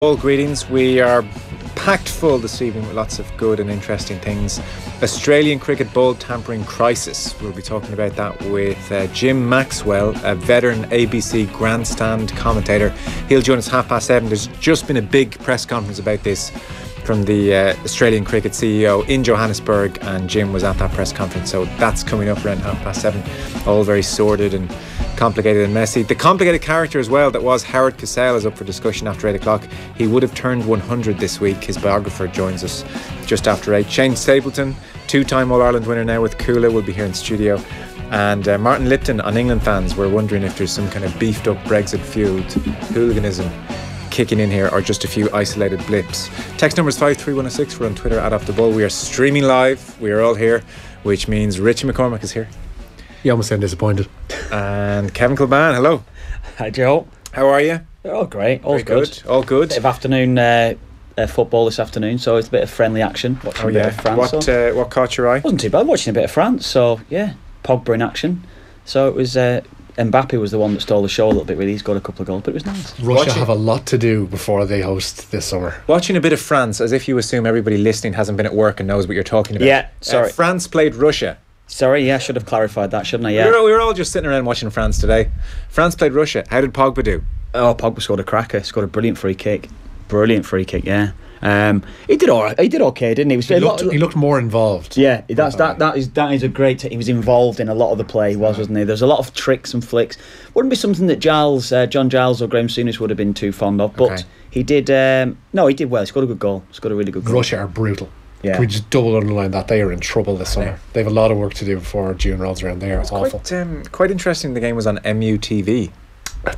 All greetings. We are packed full this evening with lots of good and interesting things. Australian cricket ball-tampering crisis. We'll be talking about that with Jim Maxwell, a veteran ABC grandstand commentator. He'll join us 7:30. There's just been a big press conference about this from the Australian cricket CEO in Johannesburg, and Jim was at that press conference, so that's coming up around 7:30. All very sordid and complicated and messy. The complicated character as well that was Howard Cosell is up for discussion after 8 o'clock. He would have turned 100 this week. His biographer joins us just after 8. Shane Stapleton, two-time All-Ireland winner now with Kula, will be here in studio. And Martin Lipton on England fans. We're wondering if there's some kind of beefed up Brexit fueled hooliganism kicking in here, or just a few isolated blips. Text number is 53106. We're on Twitter at @OffTheBall. We are streaming live. We are all here, which means Richie McCormack is here. You almost sound disappointed. And Kevin Kilban, hello. Hi Joe. How are you? Oh, great. All good. All good. Bit of afternoon football this afternoon, so it's a bit of friendly action. Watching a bit of France. What caught your eye? Wasn't too bad. Watching a bit of France, so yeah, Pogba in action. So it was Mbappe was the one that stole the show a little bit. Really, he's got a couple of goals, but it was nice. Russia have a lot to do before they host this summer. Watching a bit of France, as if you assume everybody listening hasn't been at work and knows what you're talking about. Yeah, sorry. France played Russia. Sorry, yeah, I should have clarified that, shouldn't I? Yeah. We were all just sitting around watching France today. France played Russia. How did Pogba do? Oh, Pogba scored a cracker. Scored a brilliant free kick. Yeah. He did all right. He did okay, didn't he? He looked more involved. Yeah, that is a great. He was involved in a lot of the play, wasn't he? There's a lot of tricks and flicks. Wouldn't be something that John Giles or Graham Souness would have been too fond of, but he did. He did well. He scored a good goal. Scored a really good goal. Russia are brutal. Yeah. Can we just double underline that? They are in trouble this summer. They have a lot of work to do before June rolls around. They are awful. Quite interesting. The game was on MUTV.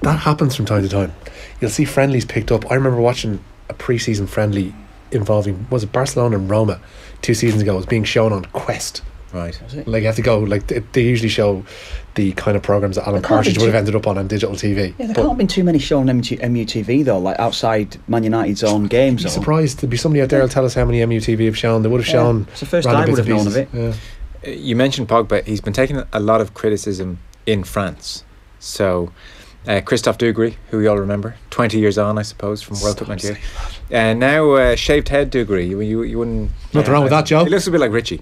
That happens from time to time. You'll see friendlies picked up. I remember watching a pre-season friendly involving, was it Barcelona and Roma 2 seasons ago? It was being shown on Quest. Right. Like you have to go, like they usually show the kind of programmes that Alan Partridge would have ended up on digital TV. Yeah, there can't have been too many shown on MUTV though, like outside Man United's own games. I'd be surprised. There'd be somebody out there who'll tell us how many MUTV have shown. They would have shown. It's the first time I would have known of it. Yeah. You mentioned Pogba. He's been taking a lot of criticism in France. So Christophe Dugarry, who we all remember, 20 years on, I suppose, from World Cup 98. Now shaved head Dugarry. You wouldn't. Nothing wrong with that, Joe. He looks a bit like Richie,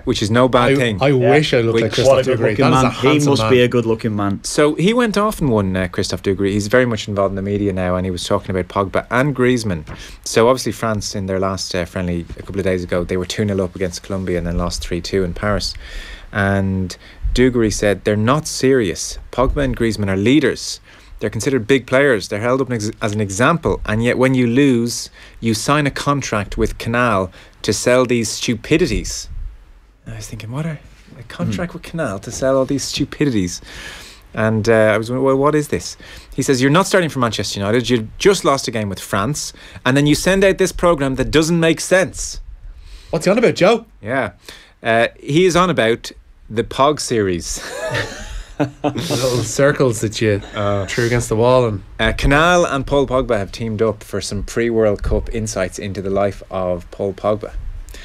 which is no bad thing. I wish I looked like Christophe Dugarry. He must be a good-looking man. So he went off and won, Christophe Dugarry. He's very much involved in the media now, and he was talking about Pogba and Griezmann. So obviously France, in their last friendly a couple of days ago, they were 2-0 up against Colombia and then lost 3-2 in Paris. And Dugarry said they're not serious. Pogba and Griezmann are leaders. They're considered big players. They're held up as an example. And yet when you lose, you sign a contract with Canal to sell these stupidities. And I was thinking, what are a contract with Canal to sell all these stupidities? And I was wondering, well, what is this? He says, you're not starting for Manchester United. You just lost a game with France. And then you send out this programme that doesn't make sense. What's he on about, Joe? Yeah. He is on about the Pog series. Little circles that you threw against the wall. And Canal and Paul Pogba have teamed up for some pre-World Cup insights into the life of Paul Pogba.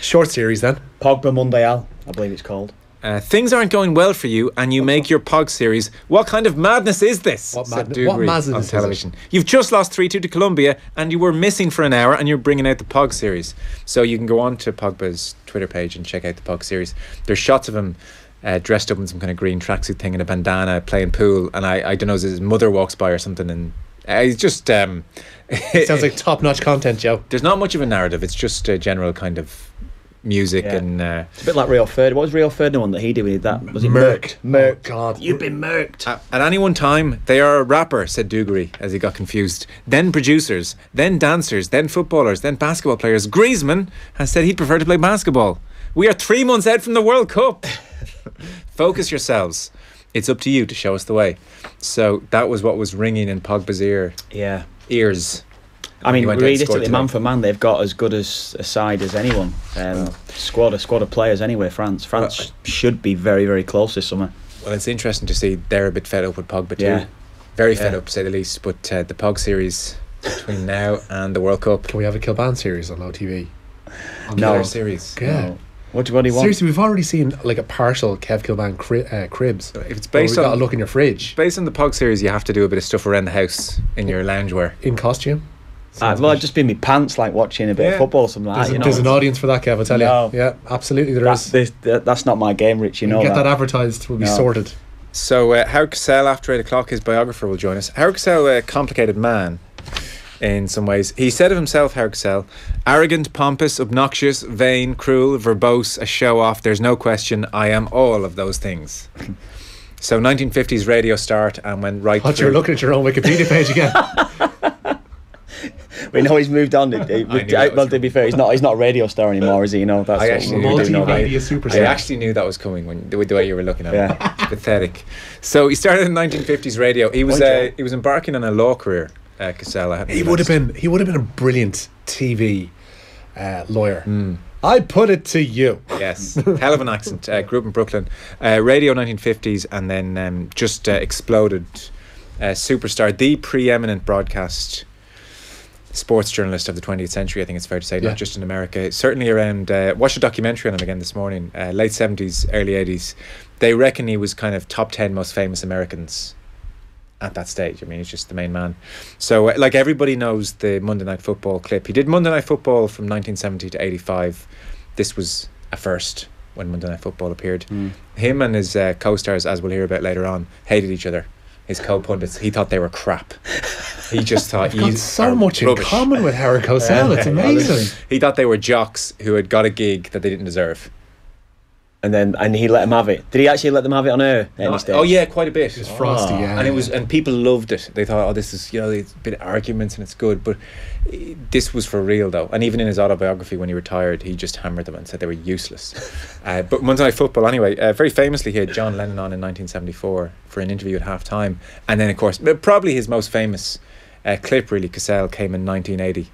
Short series then. Pogba Mondial, I believe it's called. Things aren't going well for you and you make your Pog series. What kind of madness is this? What madness on television? You've just lost 3-2 to Colombia and you were missing for an hour and you're bringing out the Pog series. So you can go on to Pogba's Twitter page and check out the Pog series. There's shots of him dressed up in some kind of green tracksuit thing and a bandana playing pool, and I don't know, his mother walks by or something, and he's just it sounds like top-notch content, Joe. There's not much of a narrative. It's just a general kind of music. And it's a bit like Rio Ferdinand. What was Rio Ferdinand one that he did with that? Was it Mercked? Oh God, you've been murked. At any one time they are a rapper, said Dugarry as he got confused, then producers, then dancers, then footballers, then basketball players. Griezmann has said he'd prefer to play basketball. We are 3 months out from the World Cup. Focus yourselves. It's up to you to show us the way. So that was what was ringing in Pogba's ears. I mean, realistically, man for man, they've got as good as a side as anyone. Squad of players anyway. France should be very, very close this summer. Well, it's interesting to see they're a bit fed up with Pogba too. Very fed up, to say the least. But the Pog series between now and the World Cup. Can we have a Kilban series on OTV? No series. Yeah. No. What do you want? Seriously, we've already seen like a partial Kev Kilban cribs. If it's based on, got to look in your fridge. Based on the Pog series, you have to do a bit of stuff around the house in your loungewear. In costume? Well, I'd just be in my pants, like watching a bit of football or something like that. There's an audience for that, Kev, I tell you. Yeah, absolutely there is. That's not my game, Rich. You know get that advertised, will be sorted. So Howard Cosell, after 8 o'clock, his biographer will join us. Howard Cosell, a complicated man in some ways. He said of himself, Howard Cosell, arrogant, pompous, obnoxious, vain, cruel, verbose, a show-off. There's no question I am all of those things. So 1950s radio start and went right through. You're looking at your own Wikipedia page again. We know he's moved on. Well, to be fair, he's not a radio star anymore, is he? You know, that's multimedia superstar. I actually knew that was coming when the way you were looking at it. It's pathetic. So he started in 1950s radio. He was embarking on a law career. Cosell, he would have been a brilliant TV lawyer. I put it to you. Yes, hell of an accent. Grew up in Brooklyn. Radio 1950s, and then just exploded. Superstar, the preeminent broadcast sports journalist of the 20th century, I think it's fair to say, not just in America. Certainly around, watched a documentary on him again this morning, late 70s, early 80s. They reckon he was kind of top 10 most famous Americans at that stage. I mean, he's just the main man. So, like, everybody knows the Monday Night Football clip. He did Monday Night Football from 1970 to 85. This was a first when Monday Night Football appeared. Him and his co-stars, as we'll hear about later on, hated each other. His co-pundits, he thought they were crap. He just thought he's so much rubbish. In common with Howard Cosell. It's amazing. He thought they were jocks who had got a gig that they didn't deserve. And he let them have it. Did he actually let them have it on air? Oh yeah, quite a bit. It was frosty, and people loved it. They thought, this is, it's a bit of arguments and it's good, but this was for real though. And even in his autobiography, when he retired, he just hammered them and said they were useless. But Monday Night Football, anyway, very famously, he had John Lennon on in 1974 for an interview at half time, and then of course, probably his most famous clip, really, Cosell, came in 1980.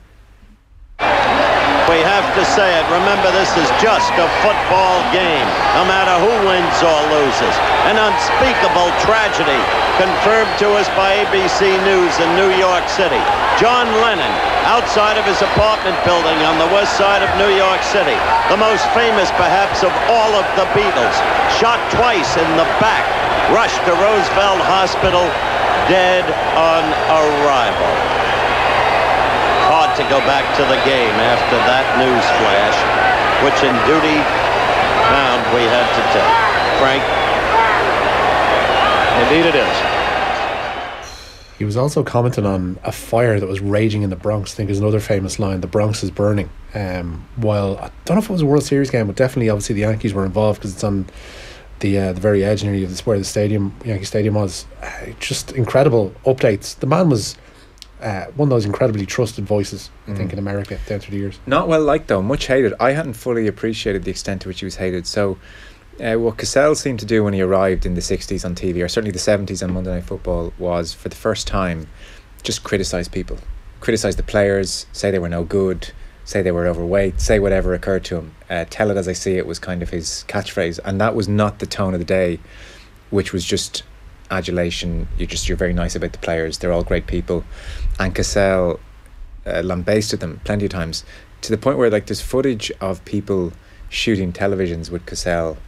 We have to say it. Remember, this is just a football game, no matter who wins or loses. An unspeakable tragedy confirmed to us by ABC News in New York City. John Lennon, outside of his apartment building on the west side of New York City, the most famous perhaps of all of the Beatles, shot twice in the back, rushed to Roosevelt Hospital, dead on arrival. Hard to go back to the game after that news flash, which in duty bound we had to take. Frank? Indeed it is. He was also commenting on a fire that was raging in the Bronx. I think is another famous line. The Bronx is burning. While I don't know if it was a World Series game, but definitely, obviously, the Yankees were involved because it's on the very edge nearly of where the Yankee Stadium was. Just incredible updates. The man was one of those incredibly trusted voices, I think, in America down through the years. Not well liked though, much hated. I hadn't fully appreciated the extent to which he was hated. So what Cosell seemed to do when he arrived in the 60s on TV, or certainly the 70s on Monday Night Football, was for the first time just criticise people, criticise the players, say they were no good, say they were overweight, say whatever occurred to him. Tell it as I see it was kind of his catchphrase, and that was not the tone of the day, which was just adulation. You're very nice about the players, they're all great people. And Cosell lambasted them plenty of times, to the point where, like, there's footage of people shooting televisions with Cosell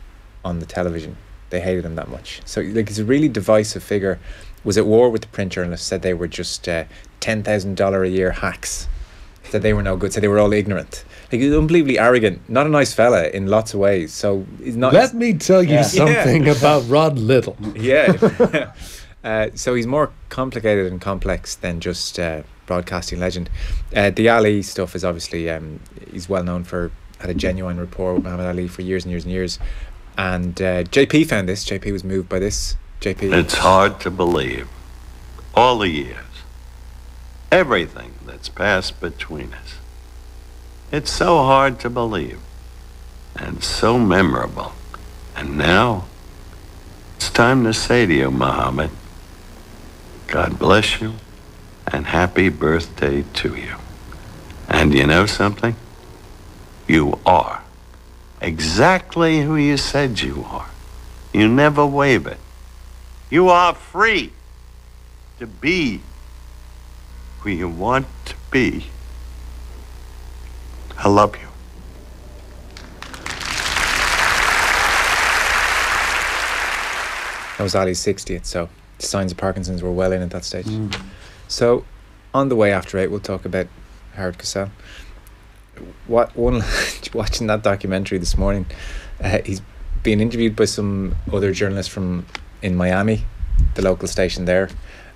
on the television. They hated him that much. So, like, he's a really divisive figure. Was at war with the print journalists, said they were just $10,000 a year hacks, said they were no good, said they were all ignorant. Like, he's unbelievably arrogant, not a nice fella in lots of ways. So he's not. Let me tell you something about Rod Little. Yeah. So he's more complicated and complex than just broadcasting legend. The Ali stuff is obviously, he's well known for, had a genuine rapport with Muhammad Ali for years and years and years. And JP found this. JP was moved by this. JP. It's hard to believe. All the years. Everything that's passed between us. It's so hard to believe. And so memorable. And now, it's time to say to you, Muhammad, God bless you, and happy birthday to you. And you know something? You are exactly who you said you are. You never wavered. You are free to be who you want to be. I love you. That was Ali's 60th, so signs of Parkinson's were well in at that stage. So on the way after 8, we'll talk about Howard Cosell. Watching that documentary this morning, he's being interviewed by some other journalist in Miami, the local station there,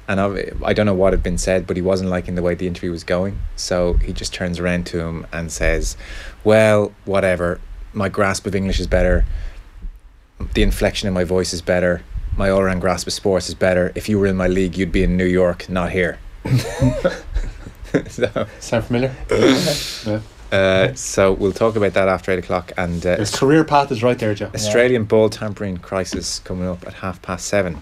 and I don't know what had been said, but he wasn't liking the way the interview was going, so he just turns around to him and says, well, whatever, my grasp of English is better, the inflection in my voice is better, my all-round grasp of sports is better. If you were in my league, you'd be in New York, not here. So, sound familiar? Yeah. So we'll talk about that after 8 o'clock, and his career path is right there, Joe. Australian ball tampering crisis coming up at 7:30.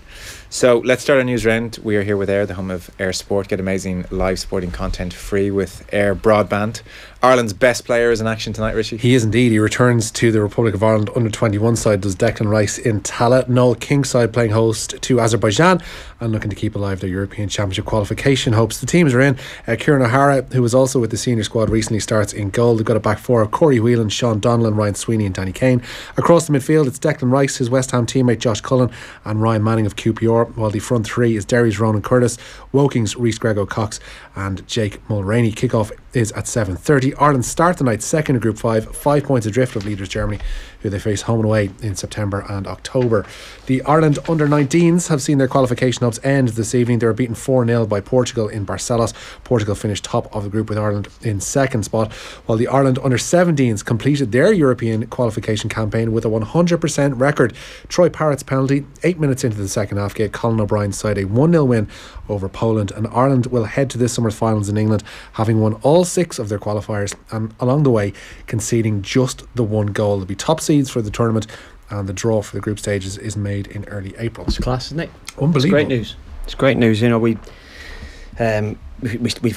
So let's start our news round. We are here with Air, the home of Air Sport. Get amazing live sporting content free with Air Broadband. Ireland's best player is in action tonight, Richie. He is indeed. He returns to the Republic of Ireland under-21 side, does Declan Rice in Tallaght. Noel King's side playing host to Azerbaijan and looking to keep alive their European Championship qualification hopes. The teams are in. Kieran O'Hara, who was also with the senior squad recently, starts in goal. They've got a back four of Corey Whelan, Sean Donnellan, Ryan Sweeney and Danny Kane. Across the midfield, it's Declan Rice, his West Ham teammate Josh Cullen and Ryan Manning of QPR, while the front three is Derry's Ronan Curtis, Woking's Rhys Grego Cox and Jake Mulroney. Kickoff is at 7:30. Ireland start tonight, second in Group 5, 5 points adrift of leaders Germany, who they face home and away in September and October. The Ireland under-19s have seen their qualification hopes end this evening. They were beaten 4-0 by Portugal in Barcelos. Portugal finished top of the group with Ireland in second spot, while the Ireland under-17s completed their European qualification campaign with a 100% record. Troy Parrott's penalty 8 minutes into the second half gave Colin O'Brien's side a 1-0 win over Poland, and Ireland will head to this summer's finals in England, having won all 6 of their qualifiers and along the way conceding just the 1 goal. They'll be top seeds for the tournament, and the draw for the group stages is made in early April. It's class, isn't it? Unbelievable. It's great news. It's great news. You know, we've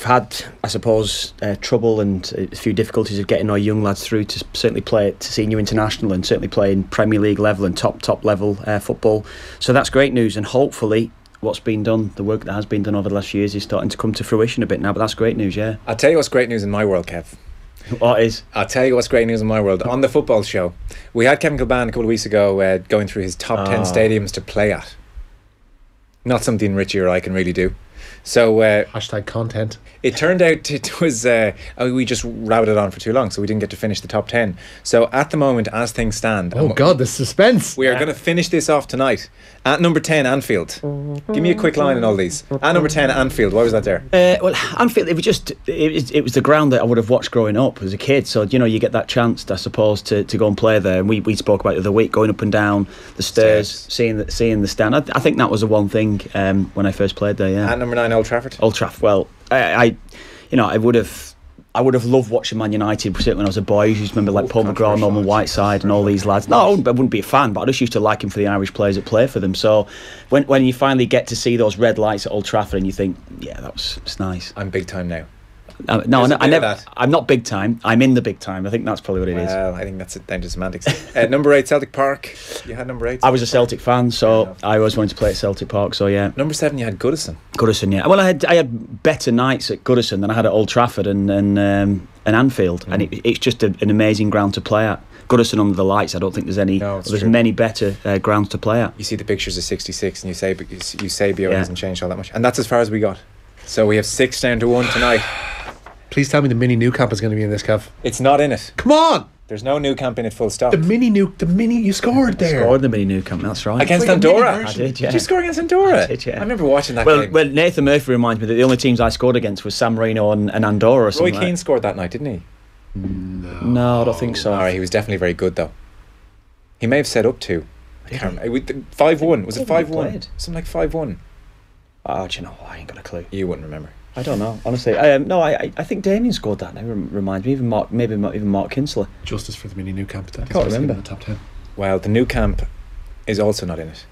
had, I suppose, trouble and a few difficulties of getting our young lads through to certainly play at senior international and certainly play in Premier League level and top level football. So that's great news, and hopefully what's been done, the work that has been done over the last few years, is starting to come to fruition a bit now. But that's great news, yeah. I'll tell you what's great news in my world, Kev. What is? I'll tell you what's great news in my world. On the football show, we had Kevin Kilbane a couple of weeks ago going through his top 10 stadiums to play at. Not something Richie or I can really do. So hashtag content. It turned out it was we just routed on for too long, so we didn't get to finish the top 10. So at the moment, as things stand, oh god, the suspense. We are going to finish this off tonight at number 10, Anfield. Give me a quick line on all these. At number 10, Anfield. Why was that there? Well, Anfield, it was the ground that I would have watched growing up as a kid. So you know, you get that chance, I suppose, to go and play there. And we spoke about it the other week, going up and down the stairs, seeing the stand. I think that was the one thing when I first played there. Yeah. At number 9, Old Trafford. Old Trafford. Well, I would have loved watching Man United, particularly when I was a boy. I used to remember like Paul McGraw, Norman Whiteside and all these lads. No, I wouldn't be a fan, but I just used to like him for the Irish players that play for them. So when you finally get to see those red lights at Old Trafford and you think, yeah, it's nice. I'm big time now. No, I never. I'm not big time. I'm in the big time. I think that's probably what it is. Well, I think that's down to semantics. Number 8, Celtic Park. You had number 8. I was a Celtic fan, so I always wanted to play at Celtic Park. So yeah. Number 7, you had Goodison. Goodison, yeah. Well, I had better nights at Goodison than I had at Old Trafford and Anfield, and it's just an amazing ground to play at. Goodison under the lights. I don't think there's any. No, there's many better grounds to play at. You see the pictures of '66, and Eusebio hasn't changed all that much, and that's as far as we got. So we have 6 down to 1 tonight. Please tell me the mini Nou Camp is going to be in this, Kev. It's not in it. Come on! There's no Nou Camp in it, full stop. The mini you scored there. Scored the mini Nou Camp, that's right. Against Andorra. I did, yeah. Did you score against Andorra? I did, yeah. I remember watching that game. Well, Nathan Murphy reminds me that the only teams I scored against was San Marino and Andorra or something. Roy Keane scored that night, didn't he? No, I don't think so. Alright, he was definitely very good though. He may have set up 2. I can't remember. 5-1. Was it 5-1? Something like 5-1. Oh, do you know what? I ain't got a clue. You wouldn't remember. I don't know, honestly. No, I think Damien scored that. Now reminds me, even Mark Kinsler. Justice for the mini Nou Camp. I can't remember. In the top 10. Well, the Nou Camp is also not in it.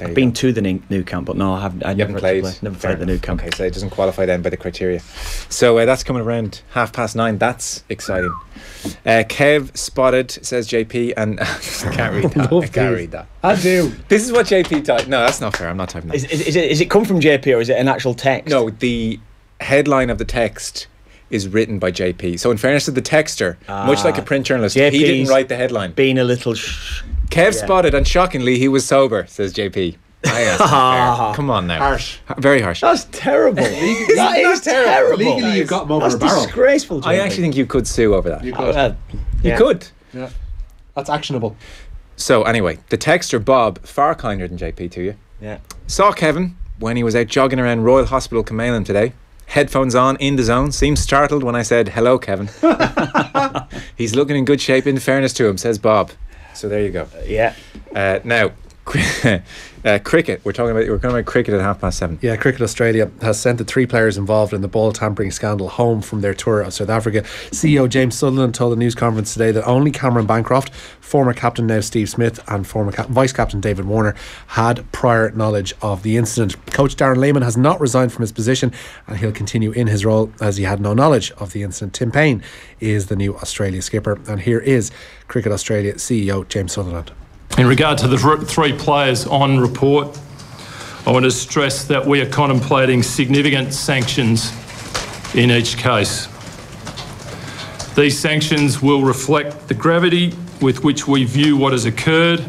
I've been to the Nou Camp, but no, I haven't. You haven't played. Never played the Nou Camp. Okay, so it doesn't qualify then by the criteria. So that's coming around 9:30. That's exciting. Kev spotted, says JP, and I can't read that. I can't read that. I do. This is what JP typed. No, that's not fair. I'm not typing that. Is it come from JP or is it an actual text? No, the headline of the text is written by JP. So in fairness to the texter, much like a print journalist, JP's he didn't write the headline. Being a little Kev spotted, and shockingly he was sober, says JP. Come on now. Harsh. Very harsh. That's terrible. That is terrible. Legally, you've got him over That's a barrel. disgraceful. I actually think you could sue over that. You could. You could. Yeah. That's actionable. So anyway, the texter Bob, far kinder than JP to you, saw Kevin when he was out jogging around Royal Hospital Camelin today. Headphones on, in the zone. Seemed startled when I said, "Hello, Kevin." He's looking in good shape, in fairness to him, says Bob. So there you go. Now, cricket. We're talking about cricket at 7:30. Yeah, Cricket Australia has sent the 3 players involved in the ball tampering scandal home from their tour of South Africa. CEO James Sutherland told the news conference today that only Cameron Bancroft, former captain now Steve Smith, and former vice captain David Warner had prior knowledge of the incident. Coach Darren Lehman has not resigned from his position, and he'll continue in his role as he had no knowledge of the incident. Tim Payne is the new Australia skipper, and here is Cricket Australia CEO James Sutherland. In regard to the 3 players on report, I want to stress that we are contemplating significant sanctions in each case. These sanctions will reflect the gravity with which we view what has occurred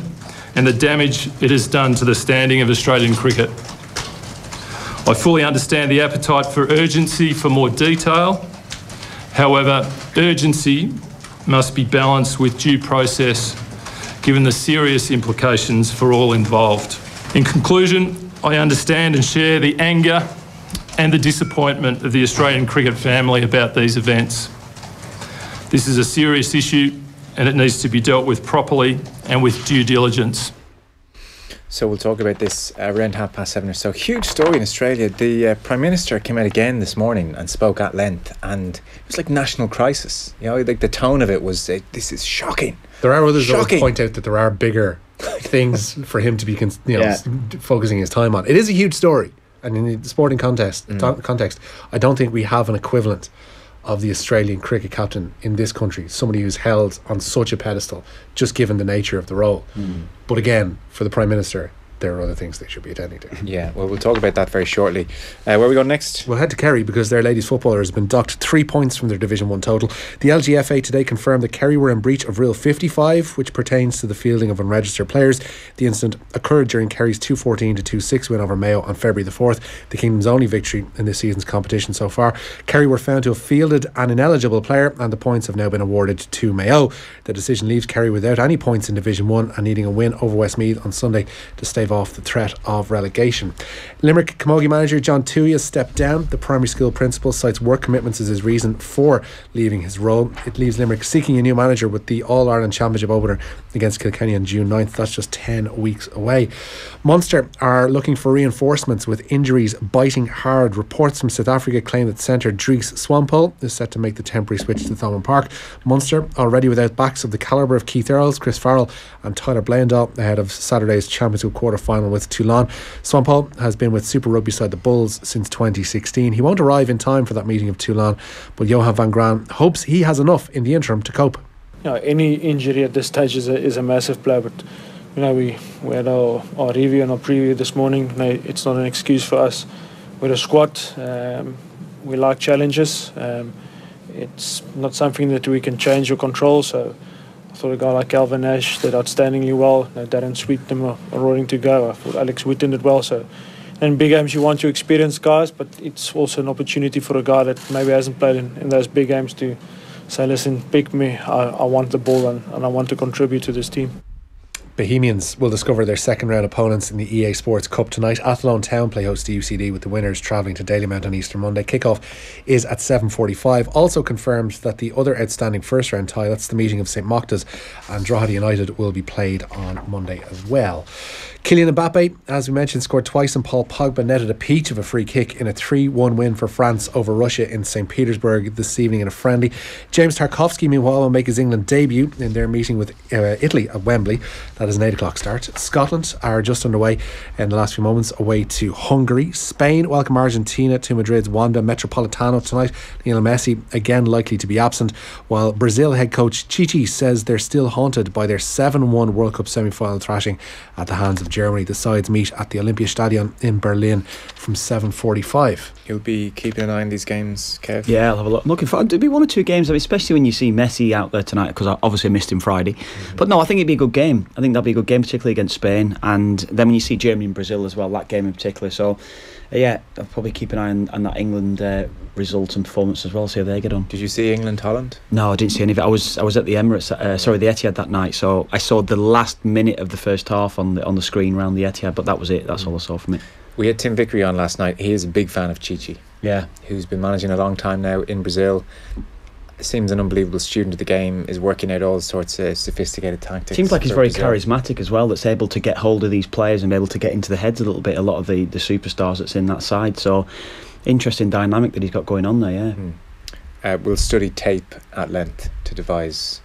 and the damage it has done to the standing of Australian cricket. I fully understand the appetite for urgency for more detail. However, urgency must be balanced with due process, given the serious implications for all involved. In conclusion, I understand and share the anger and the disappointment of the Australian cricket family about these events. This is a serious issue and it needs to be dealt with properly and with due diligence. So we'll talk about this around 7:30 or so. Huge story in Australia. The Prime Minister came out again this morning and spoke at length, and it was like national crisis. You know, like the tone of it was, this is shocking. There are others that will point out that there are bigger things for him to be focusing his time on. It is a huge story, and in the sporting context, I don't think we have an equivalent of the Australian cricket captain in this country, somebody who's held on such a pedestal, just given the nature of the role. But again, for the Prime Minister, there are other things they should be attending to. Yeah, well, we'll talk about that very shortly. Where are we going next? We'll head to Kerry because their ladies footballer has been docked 3 points from their Division 1 total. The LGFA today confirmed that Kerry were in breach of Rule 55, which pertains to the fielding of unregistered players. The incident occurred during Kerry's 2-14 to 2-6 win over Mayo on February the 4th, the Kingdom's only victory in this season's competition so far. Kerry were found to have fielded an ineligible player, and the points have now been awarded to Mayo. The decision leaves Kerry without any points in Division 1 and needing a win over Westmeath on Sunday to stave off the threat of relegation. Limerick Camogie manager John Toohey has stepped down. The primary school principal cites work commitments as his reason for leaving his role. It leaves Limerick seeking a new manager with the All-Ireland Championship opener against Kilkenny on June 9th. That's just 10 weeks away. Munster are looking for reinforcements with injuries biting hard. Reports from South Africa claim that centre Dries Swampole is set to make the temporary switch to Thomond Park. Munster already without backs of the calibre of Keith Earls, Chris Farrell and Tyler Blendahl ahead of Saturday's Championship quarter-final with Toulon. Swampole has been with Super Rugby side the Bulls since 2016. He won't arrive in time for that meeting of Toulon, but Johan van Graan hopes he has enough in the interim to cope. Any injury at this stage is a massive blow, but we had our review and our preview this morning. It's not an excuse for us. We're a squad. We like challenges. It's not something that we can change or control. So I thought a guy like Calvin Nash did outstandingly well. Darren Sweeten are roaring to go. I thought Alex Whitten did well. So in big games you want to experience guys, but it's also an opportunity for a guy that maybe hasn't played in those big games to say, listen, pick me. I want the ball and I want to contribute to this team. Bohemians will discover their second round opponents in the EA Sports Cup tonight. Athlone Town play host to UCD, with the winners travelling to Dalymount on Easter Monday. Kickoff is at 7:45. Also confirmed that the other outstanding first round tie, that's the meeting of St Mocta's and Drogheda United, will be played on Monday as well. Kylian Mbappe, as we mentioned, scored twice, and Paul Pogba netted a peach of a free kick in a 3-1 win for France over Russia in St Petersburg this evening in a friendly. James Tarkowski, meanwhile, will make his England debut in their meeting with Italy at Wembley. That is an 8 o'clock start. Scotland are just underway in the last few moments, away to Hungary. Spain welcome Argentina to Madrid's Wanda Metropolitano tonight. Lionel Messi again likely to be absent, while Brazil head coach Chichi says they're still haunted by their 7-1 World Cup semi-final thrashing at the hands of Germany. The sides meet at the Olympiastadion in Berlin from 7:45. You'll be keeping an eye on these games, Kev? Yeah, I'll have a look. I'm looking forward to be 1 or 2 games, especially when you see Messi out there tonight, because I obviously missed him Friday. But no, I think it'd be a good game. I think that'll be a good game, particularly against Spain. And then when you see Germany and Brazil as well, that game in particular. So, yeah, I'll probably keep an eye on that England result and performance as well, see how they get on. Did you see England-Holland? No, I didn't see any of it. I was at the Emirates, the Etihad that night, so I saw the last minute of the first half on the screen around the Etihad, but that was it. That's all I saw from it. We had Tim Vickery on last night. He is a big fan of Chichi. Yeah. Who's been managing a long time now in Brazil. Seems an unbelievable student of the game, is working out all sorts of sophisticated tactics. Seems like he's very charismatic as well, that's able to get hold of these players and be able to get into the heads a little bit, a lot of the superstars that's in that side. So, interesting dynamic that he's got going on there, yeah. We'll study tape at length to devise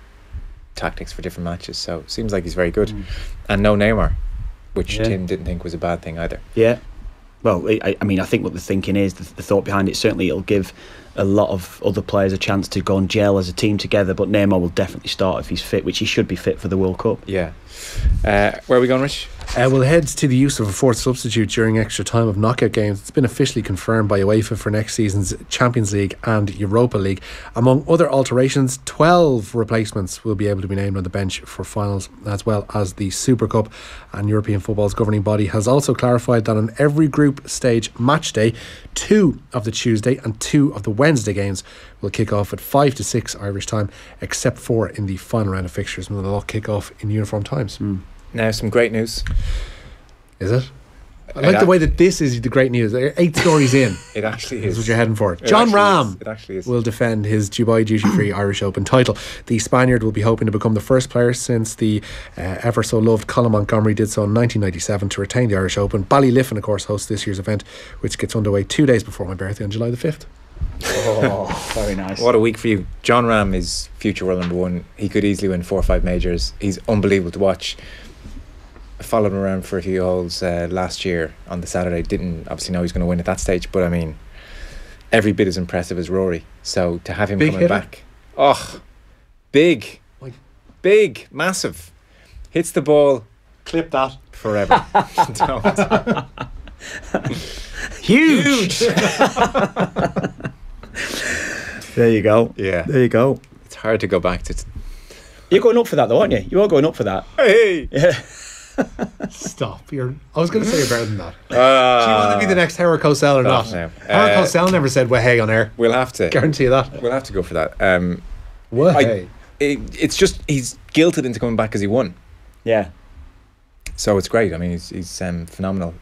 tactics for different matches. So, seems like he's very good. And no Neymar, which Tim didn't think was a bad thing either. Yeah. Well, I mean, I think what the thinking is, the thought behind it, certainly it'll give a lot of other players a chance to go and gel as a team together, but Neymar will definitely start if he's fit, which he should be fit for the World Cup. Yeah. Where are we going, Rich? We'll head to the use of a fourth substitute during extra time of knockout games. It's been officially confirmed by UEFA for next season's Champions League and Europa League. Among other alterations, 12 replacements will be able to be named on the bench for finals, as well as the Super Cup. And European football's governing body has also clarified that on every group stage match day, 2 of the Tuesday and 2 of the Wednesday games will kick off at 5 to 6 Irish time, except for in the final round of fixtures, when they'll all kick off in uniform times. Now, some great news. Is it? I like the way that this is the great news. 8 stories in. It actually That's is. what you're heading for. John Ram It actually is. will defend his Dubai duty-free Irish Open title. The Spaniard will be hoping to become the first player since the ever so loved Colin Montgomery did so in 1997 to retain the Irish Open. Ballyliffin, of course, hosts this year's event, which gets underway 2 days before my birthday on July the 5th. Oh, very nice. What a week for you. John Ram is future world number 1. He could easily win 4 or 5 majors. He's unbelievable to watch. I followed him around for a few holes last year on the Saturday. Didn't obviously know he was going to win at that stage, but I mean, every bit as impressive as Rory. So to have him Big coming hitter. back, big, massive, hits the ball, Clip that. forever. Don't. Huge. There you go. Yeah, There you go. it's hard to go back to. You're going up for that, though, aren't you? You are going up for that. Hey, Yeah. Stop. I was going to say you're better than that. Do you want to be the next Howard Cosell or not? no. Howard Cosell never said, well, hey, on air. we'll have to. Guarantee you that. We'll have to go for that. Well, I- hey. It's just he's guilted into coming back because he won. Yeah. So it's great. I mean, he's phenomenal.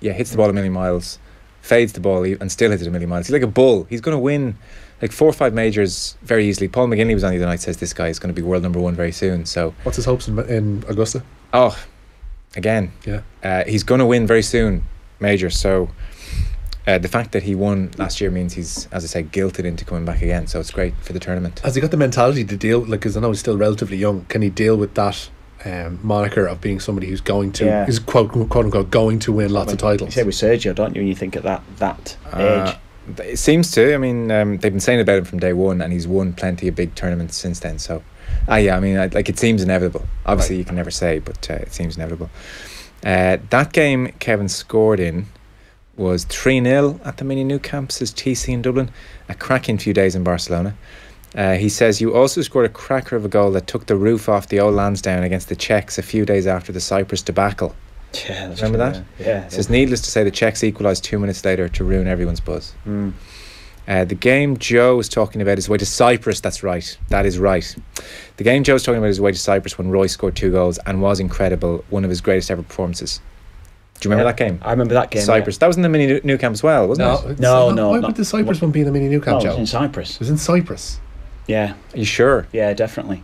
Hits the ball a million miles, fades the ball and still hits it a million miles. He's like a bull. He's going to win like 4 or 5 majors very easily. Paul McGinley was on the other night, says this guy is going to be world number 1 very soon. So What's his hopes in Augusta? Again, Yeah. he's going to win very soon majors. So the fact that he won last year means he's, as I say, guilted into coming back again. So it's great for the tournament. Has he got the mentality to deal, like, because I know he's still relatively young, can he deal with that moniker of being somebody who's going to, is quote unquote going to win lots of You titles? say with Sergio, don't you, when you think at that age? It seems to. I mean, they've been saying about him from day one, and he's won plenty of big tournaments since then. So, I mean, like, it seems inevitable. Obviously, you can never say, but it seems inevitable. That game Kevin scored in was 3-0 at the mini new camp, says TC in Dublin. A cracking few days in Barcelona. He says you also scored a cracker of a goal that took the roof off the old Lansdowne against the Czechs a few days after the Cyprus debacle. Yeah, that's Remember true, that? Yeah. It says needless to say the Czechs equalised 2 minutes later to ruin everyone's buzz. The game Joe was talking about his way to Cyprus. That's right. That is right. The game Joe was talking about his way to Cyprus when Roy scored 2 goals and was incredible. One of his greatest ever performances. Do you remember that game? I remember that game. Cyprus. That was in the mini new camp as well, wasn't it? No. Why would the Cyprus one be in the mini new camp, Oh, it Joe? was in Cyprus. It was in Cyprus. Yeah. Are you sure? Yeah, definitely.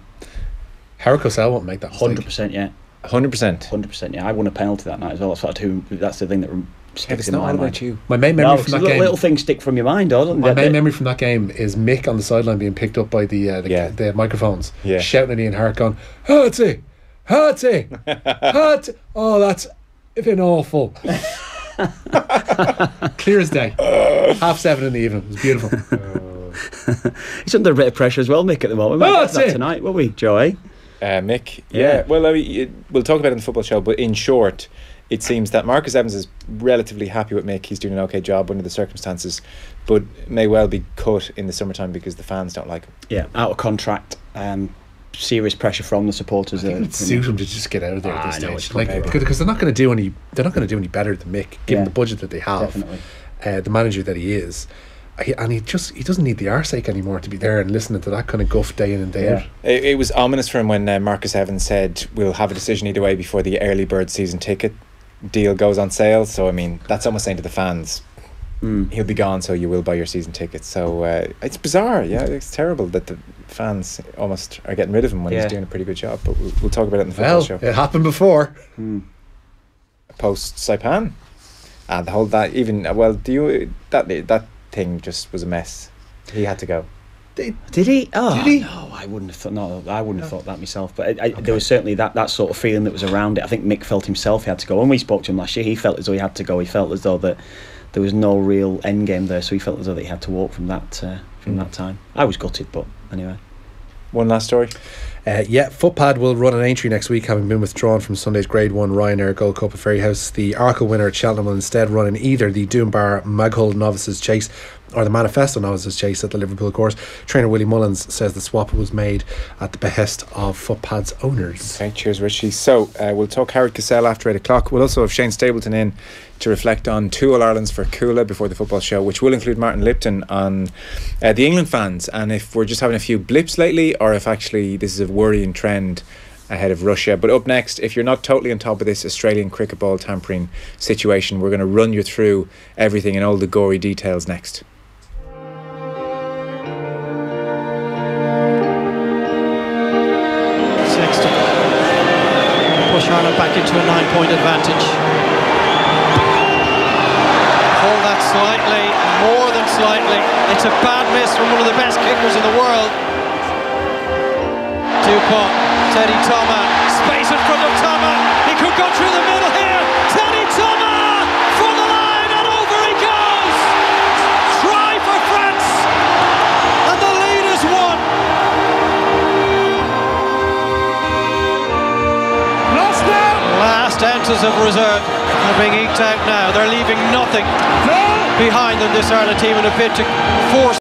Howard Cosell won't make that mistake. 100%. Yeah. 100%. 100%. Yeah, I won a penalty that night as well. That's the thing that sticks It's in not my all mind. about you. My main No, memory because from that game. little things stick from your mind, doesn't My they? main memory from that game is Mick on the sideline being picked up by the microphones, shouting at Ian Hart, going, "Harty, Harty, Harty!" Oh, that's been awful. Clear as day. 7:30 in the evening. It was beautiful. He's under a bit of pressure as well, Mick, at the moment. We might get that tonight, won't we, Joe? Mick, yeah. Well, I mean, we'll talk about it in the football show, but in short, it seems that Marcus Evans is relatively happy with Mick. He's doing an okay job under the circumstances, but may well be cut in the summertime because the fans don't like him. Yeah, out of contract. Serious pressure from the supporters. It would suit him to just get out of there at this stage, maybe. because they're not going to do any. They're not going to do any better than Mick, given the budget that they have. Definitely. The manager that he is, and he doesn't need the arseache anymore to be there and listening to that kind of guff day in and day out. It was ominous for him when Marcus Evans said we'll have a decision either way before the early bird season ticket deal goes on sale. So I mean, that's almost saying to the fans, he'll be gone, so you will buy your season tickets. So it's bizarre. Yeah, it's terrible that the fans almost are getting rid of him when he's doing a pretty good job. But we'll talk about it in the football show. It happened before. Post Saipan, and the whole that even that thing just was a mess. He had to go. Did he? Oh, did he? No, I wouldn't have thought. No, I wouldn't have thought that myself. But there was certainly that sort of feeling that was around it. I think Mick felt himself he had to go. When we spoke to him last year, he felt as though he had to go. He felt as though that there was no real end game there, so he felt as though that he had to walk from that time. I was gutted, but anyway. One last story. Footpad will run an entry next week, having been withdrawn from Sunday's Grade 1 Ryanair Gold Cup at Ferryhouse. The Arkle winner at Cheltenham will instead run in either the Doonbar Maghull Novices Chase or the Manifesto Novices Chase at the Liverpool course. Trainer Willie Mullins says the swap was made at the behest of Footpad's owners. Okay, cheers Richie. So we'll talk Howard Cassell after 8 o'clock. We'll also have Shane Stapleton in to reflect on 2 All-Irelands for Coola before the football show, which will include Martin Lipton on the England fans, and if we're just having a few blips lately or if actually this is a worrying trend ahead of Russia. But up next, if you're not totally on top of this Australian cricket ball tampering situation, we're going to run you through everything and all the gory details next. Sexton push Ireland back into a 9-point advantage. Pull that slightly, more than slightly. It's a bad miss from one of the best kickers in the world. Dupont, Teddy Thomas, space in front of Thomas. He could go through the middle here. Teddy Thomas for the line, and over he goes. Try for France, and the lead is won. Lost now. Last ounces of reserve are being eked out now. They're leaving nothing behind them, this Ireland team, in a bid to force